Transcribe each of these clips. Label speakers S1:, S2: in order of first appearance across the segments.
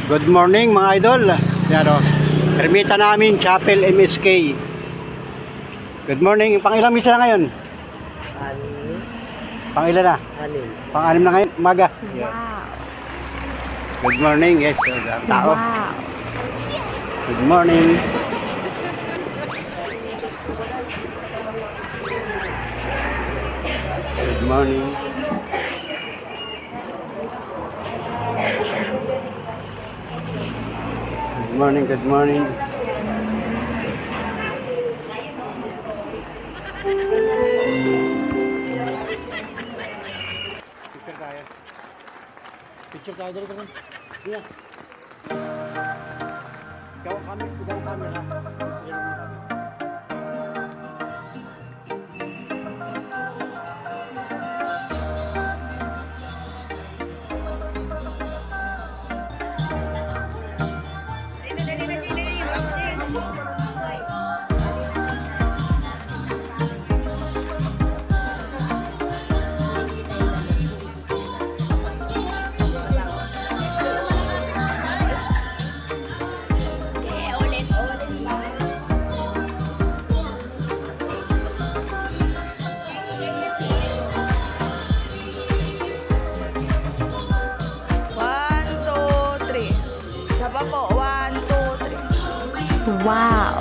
S1: Good morning mga idol. Yan o. Ermita namin, Chapel MSK. Good morning. Pang-ilang misa na ngayon?
S2: Anim.
S1: Pang-ilan na?
S2: Anim.
S1: Pang-anim na ngayon? Umaga.
S3: Wow.
S1: Good morning. Yes. Tao.
S3: Wow.
S1: Good morning. Good morning. Good morning, good morning. Picture tayo. Picture tayo dali ka rin. Iya. Ikaw kami, ikaw camera.
S3: One, two, three. Isa pa po. One, two, three. Wow.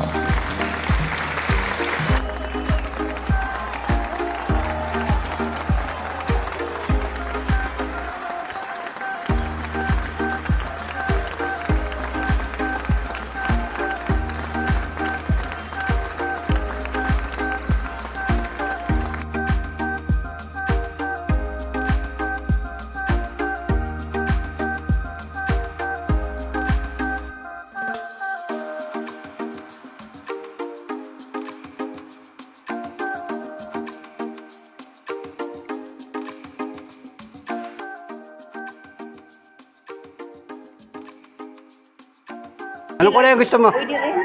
S1: Ano pala yung gusto mo?
S2: Pwede rin.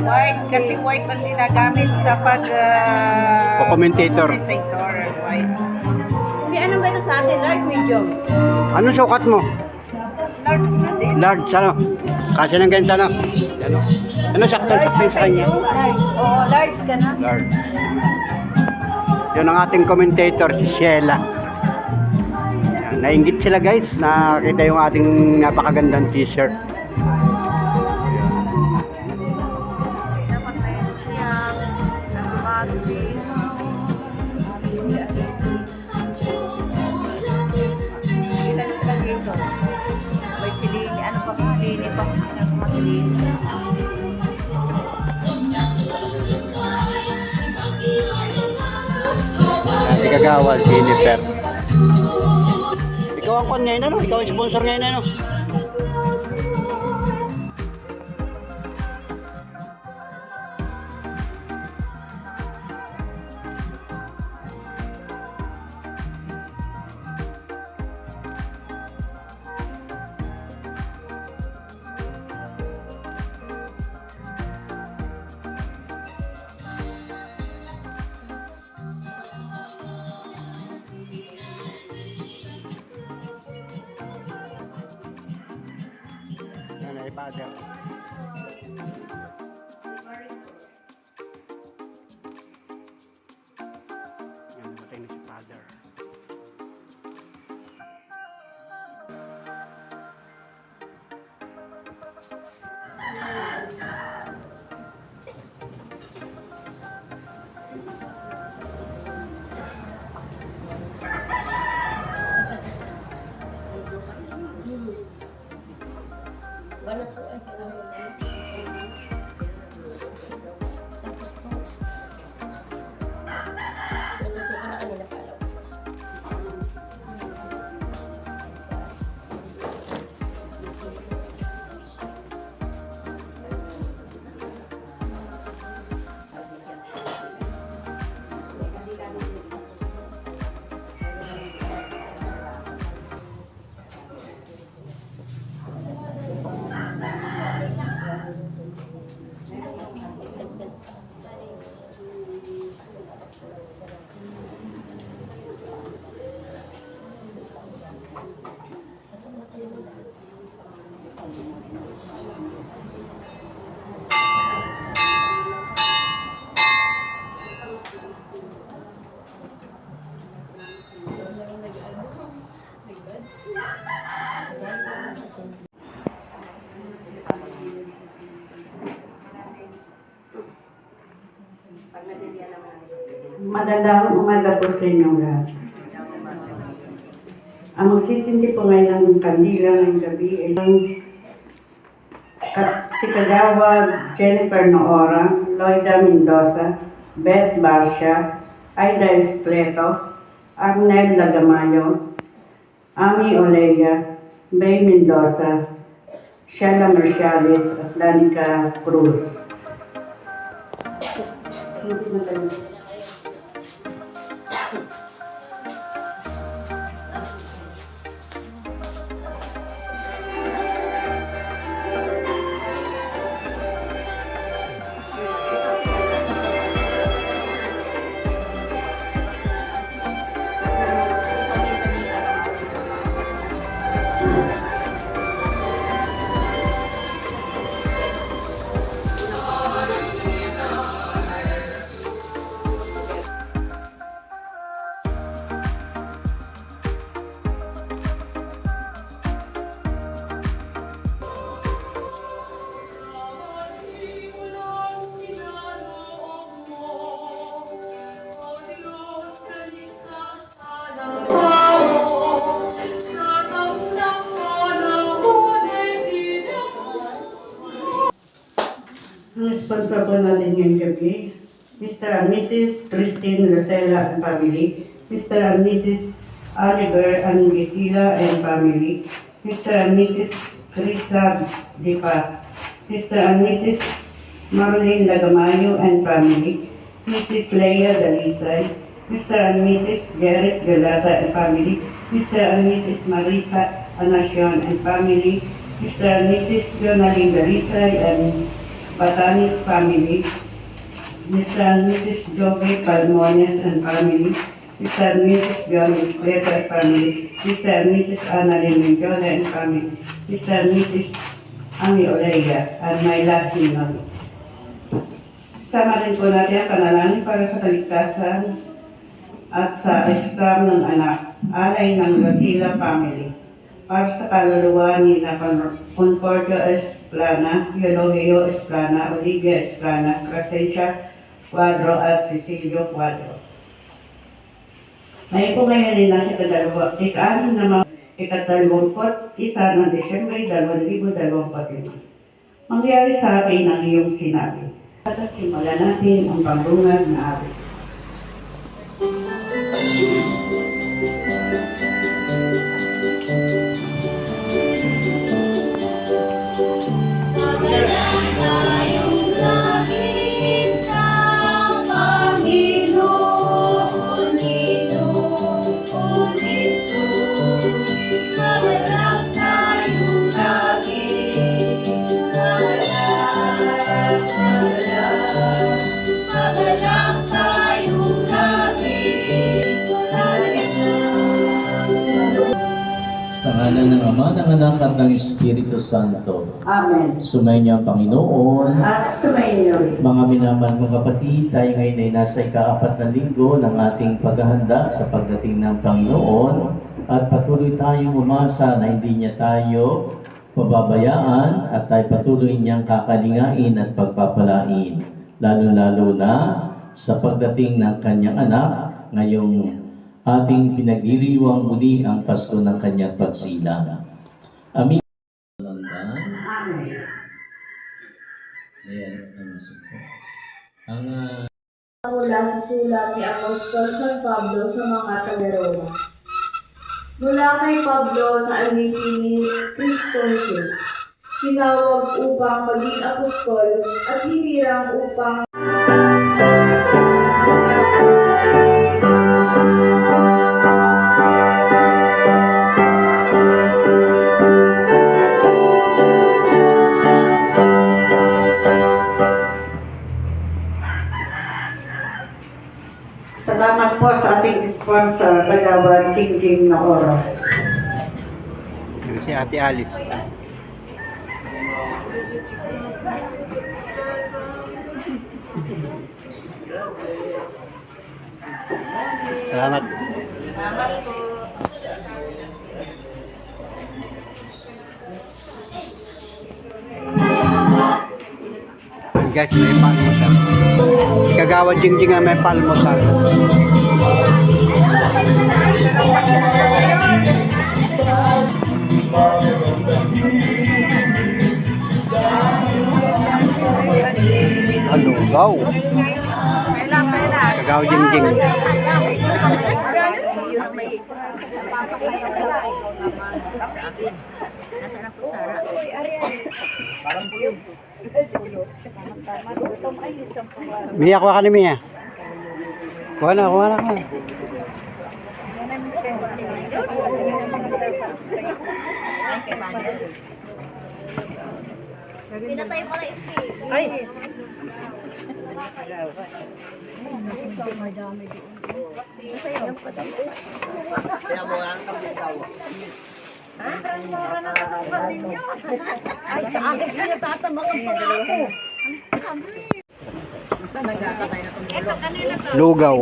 S2: White. Kasi white ang ginagamit sa
S1: Commentator.
S2: commentator. White. Hindi, ano ba ito sa atin? Large, medium?
S1: Anong sukat mo?
S2: Large na din.
S1: Large, ano? Kasi ng ganito, ano? Ano? Ano sakto sa kanya?
S2: Large. Oo, large ka na.
S1: Large. Yun ang ating commentator, si Sheila. Yan, nainggit sila guys, nakita yung ating napakagandang t-shirt.
S2: Ilan lang dito? May silini. Ano pa nga? Lini pa. Masilini.
S1: Ate Kagawad, Jennifer. Ikaw ang kon ngayon, ano? Ikaw ang sponsor ngayon, ano? Yan ay father. Yan, namatay na si father.
S4: Magandang umaga po sa inyong lahat. Ang magsisindi po ngayon ng kandila ngayong gabi ay ang si Kagawad Jennifer Noora, Loida Mendoza, Beth Barcia, Aida Espleto, Arnel Lagamayo, Ami Olea, Bay Mendoza, Sheila Merciales at Danica Cruz. Ang sponsor po natin ngayong gabi, Mr. and Mrs. Christine Rosella and family, Mr. and Mrs. Oliver and Gisela and family, Mr. and Mrs. Crisa De Paz, Mr. and Mrs. Marlene Lagamayo and family, Mrs. Leia Dalisay, Mr. and Mrs. Jared Galata and family, Mr. and Mrs. Marita Anacion and family, Mr. and Mrs. Jonalyn Dalisay and Batanis family, Mr. and Mrs. Joby Palmones and family, Mr. and Mrs. John Escleta family, Mr. and Mrs. Annalyn Menjola and family, Mr. and Mrs. Ami Olea and Myla Hinon. Sama rin po natin ang panalangin para sa kaligtasan at sa Islam ng anak, alay ng Rosila family, para sa kaluluwa ni Concordio Esplana, Eulogio Esplana, Olivia Esplana, Crescencia Cuadro at Cecilio Cuadro. Ngayon po ngayon na sa ika-6 na mga ika-31 ng Disyembre 2025. Mangyari sa akin ang iyong sinabi. At simulan natin ang pambungad na awit.
S5: Sa ngalan ng Ama, ng Anak at ng Espiritu Santo.
S4: Amen.
S5: Sumayin niyo ang Panginoon.
S4: At sumayin rin.
S5: Mga minamahal kong kapatid, tayo ngayon ay nasa ika-4 na linggo ng ating paghahanda sa pagdating ng Panginoon at patuloy tayong umasa na hindi niya tayo pababayaan at tayo patuloy niyang kakalingain at pagpapalain, lalo-lalo na sa pagdating ng kanyang anak ngayong ating pinagdiriwang muli ang Pasko ng kanyang pagsilang. Amin.
S6: Mula sa sulat ni Apostol San Pablo sa mga taga-Roma. Mula kay Pablo na alipin ni Kristo Jesus, tinawag upang maging apostol at hinirang upang
S4: Salamat po sa ating sponsor, Kagawad Jingjing Noora.
S1: Si Ate Alice. Salamat. Ayun guys, may palmosal. Kagawa Jingjing nga may palmosal. Alugaw. Kagawa Jingjing. Mia, kuha ka ni Mia. Kuha na ka.
S3: Pinatay pala ito.
S1: Lugaw.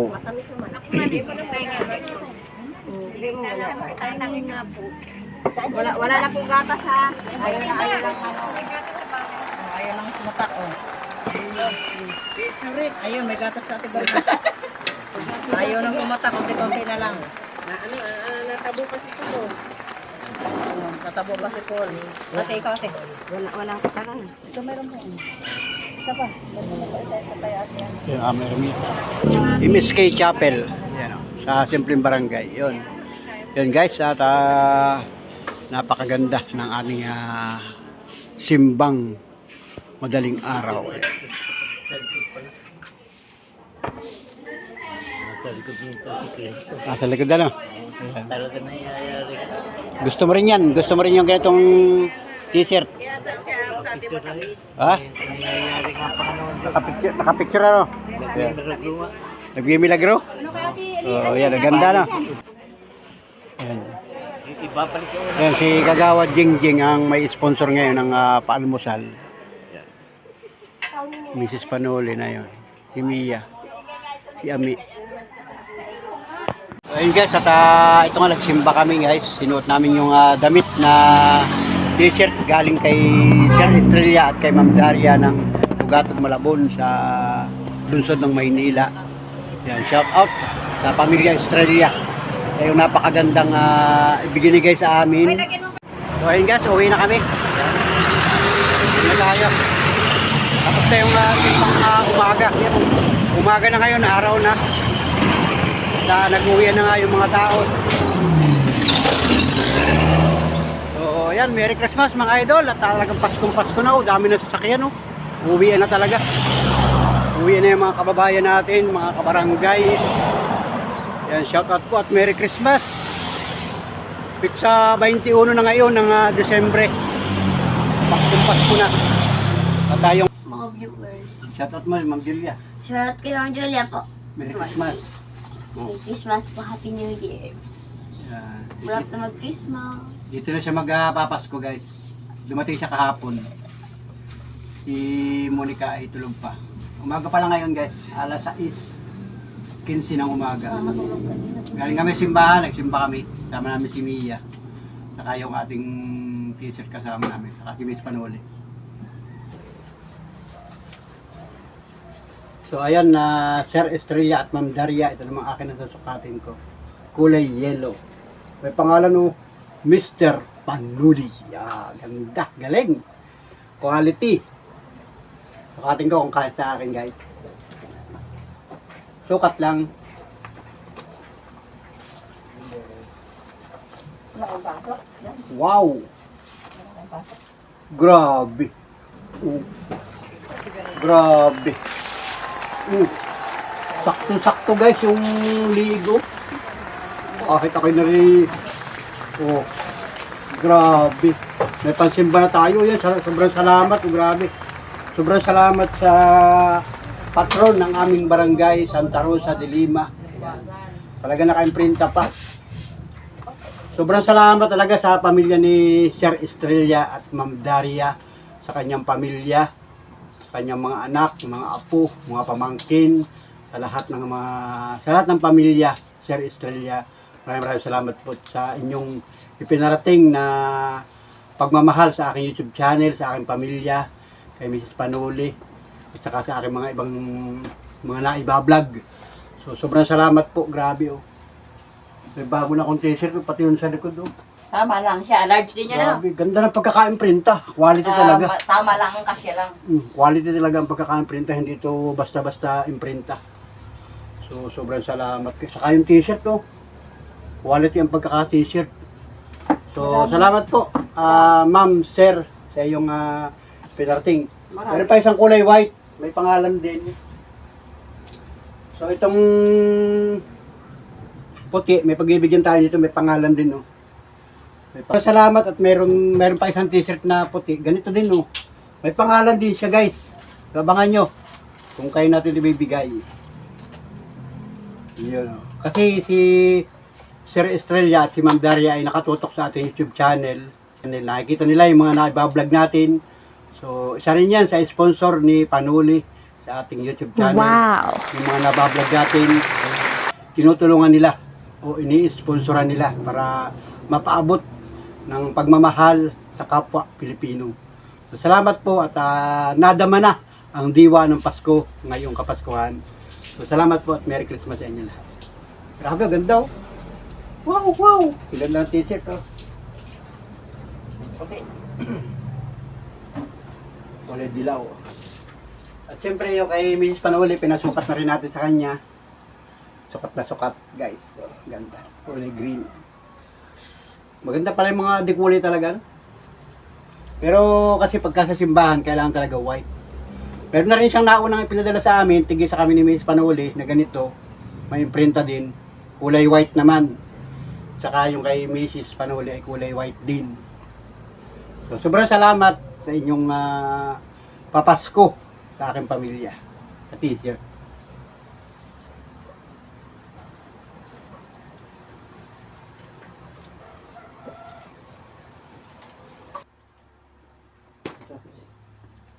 S2: Wala na pong gatas ha. Ayaw lang sumatak oh. Ayun, may gatas sa ating balik. Ayaw nang kumatak, konti-konti na lang. Natabo pa si Paul. Natabo pa si Paul. Ate, ikaw ate. Walang kasalan. Ito meron mo. Isa pa.
S1: Yung aming Ermita. MSK Chapel. Yan, sa Simpleng Barangay. Yun. Yun guys, at napakaganda ng aming simbang madaling araw. Nasa likod na, no? Gusto mo rin yan? Gusto mo rin yung ganitong t-shirt? Ha? Nakapicture ano? Yeah. Nagmimilagro? Oh, yan, ang ganda na. Yan. Yan, si Kagawa Jingjing ang may sponsor ngayon ng paalmusal. Yan. Mrs. Panoli na yun. Si Mia. Si Ami. So, ayun guys, at ito nga nagsimba kami guys. Sinuot namin yung damit na t-shirt galing kay Sir Estrella at kay Ma'am Daria ng Ugatog Malabon sa lungsod ng Maynila. Yan, shout out sa pamilya Estrella. Yung napakagandang ibinigay sa amin. So ayun guys, uwi na kami. Uwi na tayo. Tapos na yung umaga. Umaga na ngayon, araw na. Nag-uwian na nga yung mga tao. So yan, Merry Christmas mga idol. At talagang Paskong-Pasko na. Dami na sasakyan. Uwian na talaga. Uwian na yung mga kababayan natin, mga kabarangay. Yan, shoutout po at Merry Christmas. Sa 21 na ngayon ng Desembre. Pasko na. At tayong
S7: Mga viewers.
S1: shoutout mo, Ma'am Julia.
S7: Shoutout kay Ma'am Julia po.
S1: Merry Christmas.
S7: Merry Christmas po. Happy New Year.
S1: Yan.
S7: Malapit na mag-Christmas.
S1: Dito na siya magpapasko guys. Dumating siya kahapon. Si Monica ay tulog pa. Umaga pa lang ngayon guys. Alas 6:15 ng umaga.
S7: Matulog ka din.
S1: Galing kami simbahan, nagsimba kami. Kasama namin si Mia. Saka yung ating teacher kasama namin. Saka si Miss Panoli. So ayan na Sir Estrella at Ma'am Daria. Ito naman akin na susukatin ko. Kulay yellow. May pangalan Mr. Panuli. Ganda, galing. Quality. Sukatin ko kung kaya sa akin guys. Sukat lang. Wow! Grabe! Grabe! Sakto-sakto guys yung ligo. Kahit ako'y nari... Oh, grabe! May pansimba na tayo yan. Sobrang salamat. Grabe! Sobrang salamat sa patron ng aming barangay, Santa Rosa de Lima. Talaga naka-imprinta pa. Sobrang salamat talaga sa pamilya ni Sir Estrella at Ma'am Daria sa kanyang pamilya, sa kanyang mga anak, mga apo, mga pamangkin, sa lahat ng pamilya, Sir Estrella. Maraming salamat po sa inyong ipinarating na pagmamahal sa aking YouTube channel, sa aking pamilya, kay Mrs. Panuli, at saka sa aking mga ibang mga naibablog. So, sobrang salamat po. Grabe, oh. May bago na akong t-shirt, pati yun sa likod, oh.
S2: Tama lang siya. Large din yun, ano?
S1: Grabe, ganda ng pagkaka-imprinta. Quality talaga.
S2: Tama lang ang kasya lang.
S1: Quality talaga ang pagkaka-imprinta. Hindi ito basta-basta imprinta. So, sobrang salamat. Saka yung t-shirt, oh. Quality ang pagkaka-t-shirt. So, salamat po, ma'am, sir, sa iyong pinarating. Meron pa isang kulay white. May pangalan din. So, itong puti, may pagbibigyan tayo nito. May pangalan din, oh. Salamat at meron pa isang t-shirt na puti. Ganito din, oh. May pangalan din siya, guys. Abangan nyo kung kayo natin ibibigay. Yun, oh. Kasi si Sir Estrella at si Ma'am Daria ay nakatutok sa ating YouTube channel. Nakikita nila yung mga naibablog natin. So, isa rin yan sa sponsor ni Panuli sa ating YouTube channel.
S3: Wow!
S1: Yung mga nabablog natin, tinutulungan nila o ini-sponsoran nila para mapaabot ng pagmamahal sa kapwa Pilipino. So, salamat po at nadama na ang diwa ng Pasko ngayong Kapaskuhan. So, salamat po at Merry Christmas sa inyo lahat. Grabe, ganda, oh. Wow, wow! Ganda ng t-shirt, oh. Okay. Kulay dilaw. At syempre, yung kay Mrs. Panuli, pinasukat na rin natin sa kanya. Sukat na sukat, guys. So, ganda. Kulay green. Maganda pala yung mga dekulay talaga. Pero kasi pagka sa simbahan, kailangan talaga white. Pero na rin siyang naunang ipinadala sa amin, tigil sa kami ni Mrs. Panuli, na ganito. May imprinta din. Kulay white naman. Tsaka yung kay Mrs. Panuli ay kulay white din. So, sobrang salamat sa inyong papasko sa aking pamilya. Sa t-shirt.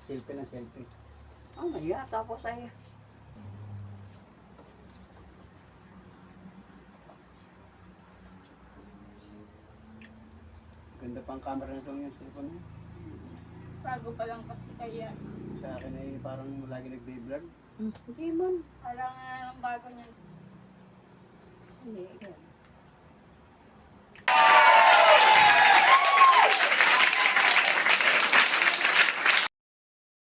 S1: Selfie na selfie.
S2: Oh, yeah. Tapos ay...
S1: Ganda pa ang camera na ito yung cellphone mo.
S3: Bago pa lang kasi kaya.
S1: Sa akin ay parang lagi nagbe-vlog.
S2: Hindi man.
S3: Alam nga ng bago niyan.
S2: Hindi.